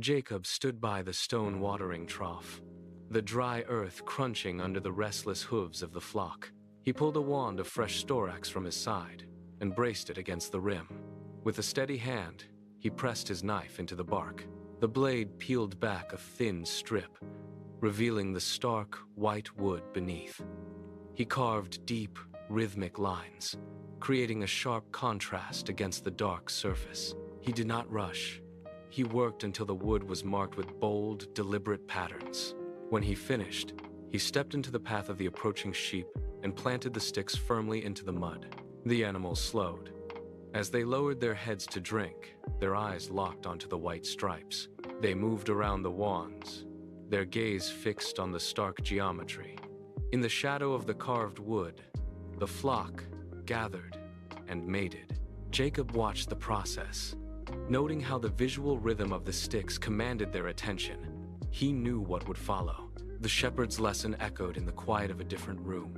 Jacob stood by the stone watering trough, the dry earth crunching under the restless hooves of the flock. He pulled a wand of fresh storax from his side and braced it against the rim. With a steady hand, he pressed his knife into the bark. The blade peeled back a thin strip, revealing the stark, white wood beneath. He carved deep, rhythmic lines, creating a sharp contrast against the dark surface. He did not rush. He worked until the wood was marked with bold, deliberate patterns. When he finished, he stepped into the path of the approaching sheep and planted the sticks firmly into the mud. The animals slowed. As they lowered their heads to drink, their eyes locked onto the white stripes. They moved around the wands, their gaze fixed on the stark geometry. In the shadow of the carved wood, the flock gathered and mated. Jacob watched the process, noting how the visual rhythm of the sticks commanded their attention. He knew what would follow. The shepherd's lesson echoed in the quiet of a different room,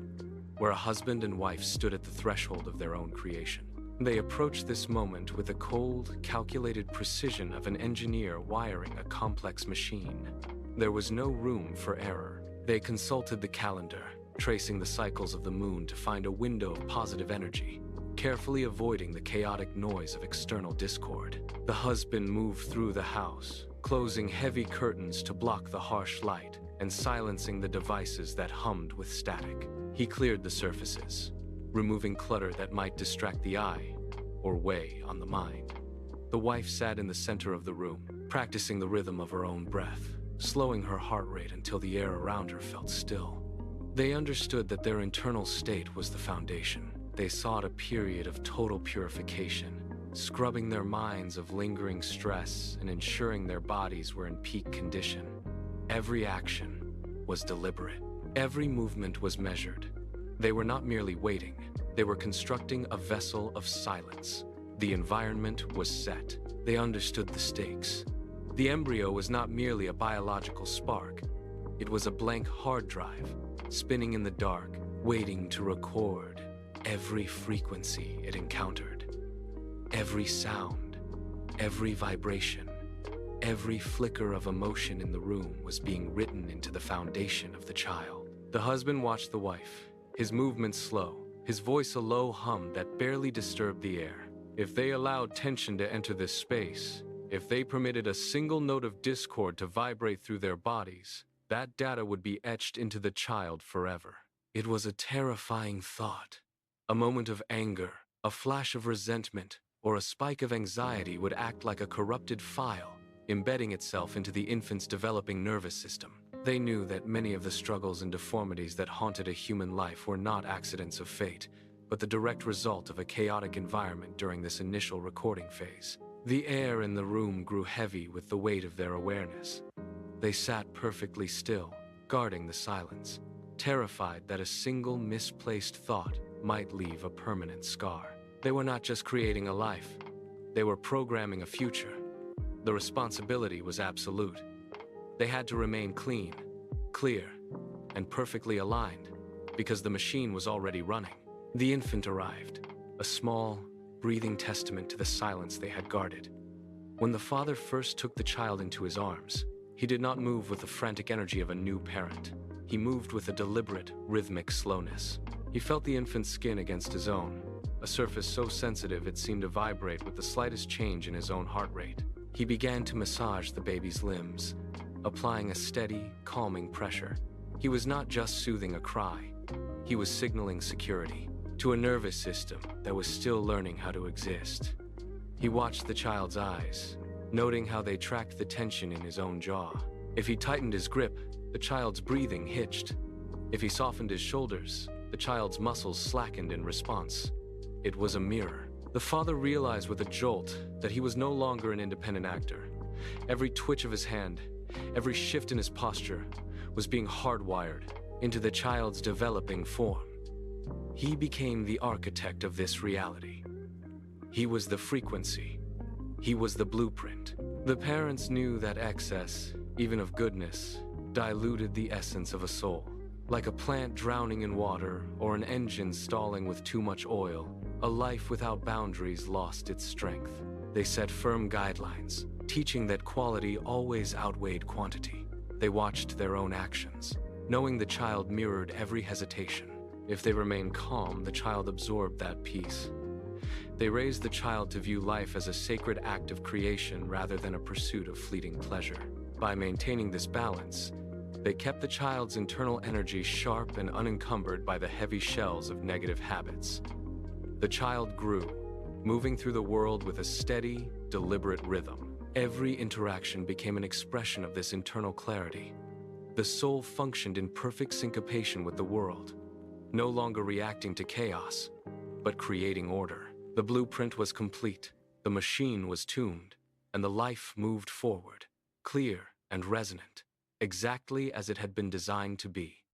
where a husband and wife stood at the threshold of their own creation. They approached this moment with the cold, calculated precision of an engineer wiring a complex machine. There was no room for error. They consulted the calendar, tracing the cycles of the moon to find a window of positive energy, carefully avoiding the chaotic noise of external discord. The husband moved through the house, closing heavy curtains to block the harsh light and silencing the devices that hummed with static. He cleared the surfaces, removing clutter that might distract the eye or weigh on the mind. The wife sat in the center of the room, practicing the rhythm of her own breath, slowing her heart rate until the air around her felt still. They understood that their internal state was the foundation. They sought a period of total purification, scrubbing their minds of lingering stress and ensuring their bodies were in peak condition. Every action was deliberate. Every movement was measured. They were not merely waiting. They were constructing a vessel of silence. The environment was set. They understood the stakes. The embryo was not merely a biological spark. It was a blank hard drive, spinning in the dark, waiting to record every frequency it encountered. Every sound, every vibration, every flicker of emotion in the room was being written into the foundation of the child. The husband watched the wife, his movements slow, his voice a low hum that barely disturbed the air. If they allowed tension to enter this space, if they permitted a single note of discord to vibrate through their bodies, that data would be etched into the child forever. It was a terrifying thought. A moment of anger, a flash of resentment, or a spike of anxiety would act like a corrupted file, embedding itself into the infant's developing nervous system. They knew that many of the struggles and deformities that haunted a human life were not accidents of fate, but the direct result of a chaotic environment during this initial recording phase. The air in the room grew heavy with the weight of their awareness. They sat perfectly still, guarding the silence, terrified that a single misplaced thought might leave a permanent scar. They were not just creating a life, they were programming a future. The responsibility was absolute. They had to remain clean, clear, and perfectly aligned, because the machine was already running. The infant arrived, a small, breathing testament to the silence they had guarded. When the father first took the child into his arms, he did not move with the frantic energy of a new parent. He moved with a deliberate, rhythmic slowness. He felt the infant's skin against his own, a surface so sensitive it seemed to vibrate with the slightest change in his own heart rate. He began to massage the baby's limbs, applying a steady, calming pressure. He was not just soothing a cry, he was signaling security to a nervous system that was still learning how to exist. He watched the child's eyes, noting how they tracked the tension in his own jaw. If he tightened his grip, the child's breathing hitched. If he softened his shoulders, the child's muscles slackened in response. It was a mirror. The father realized with a jolt that he was no longer an independent actor. Every twitch of his hand, every shift in his posture, was being hardwired into the child's developing form. He became the architect of this reality. He was the frequency. He was the blueprint. The parents knew that excess, even of goodness, diluted the essence of a soul. Like a plant drowning in water or an engine stalling with too much oil, a life without boundaries lost its strength. They set firm guidelines, teaching that quality always outweighed quantity. They watched their own actions, knowing the child mirrored every hesitation. If they remained calm, the child absorbed that peace. They raised the child to view life as a sacred act of creation rather than a pursuit of fleeting pleasure. By maintaining this balance, they kept the child's internal energy sharp and unencumbered by the heavy shells of negative habits. The child grew, moving through the world with a steady, deliberate rhythm. Every interaction became an expression of this internal clarity. The soul functioned in perfect syncopation with the world, no longer reacting to chaos, but creating order. The blueprint was complete, the machine was tuned, and the life moved forward, clear and resonant, exactly as it had been designed to be.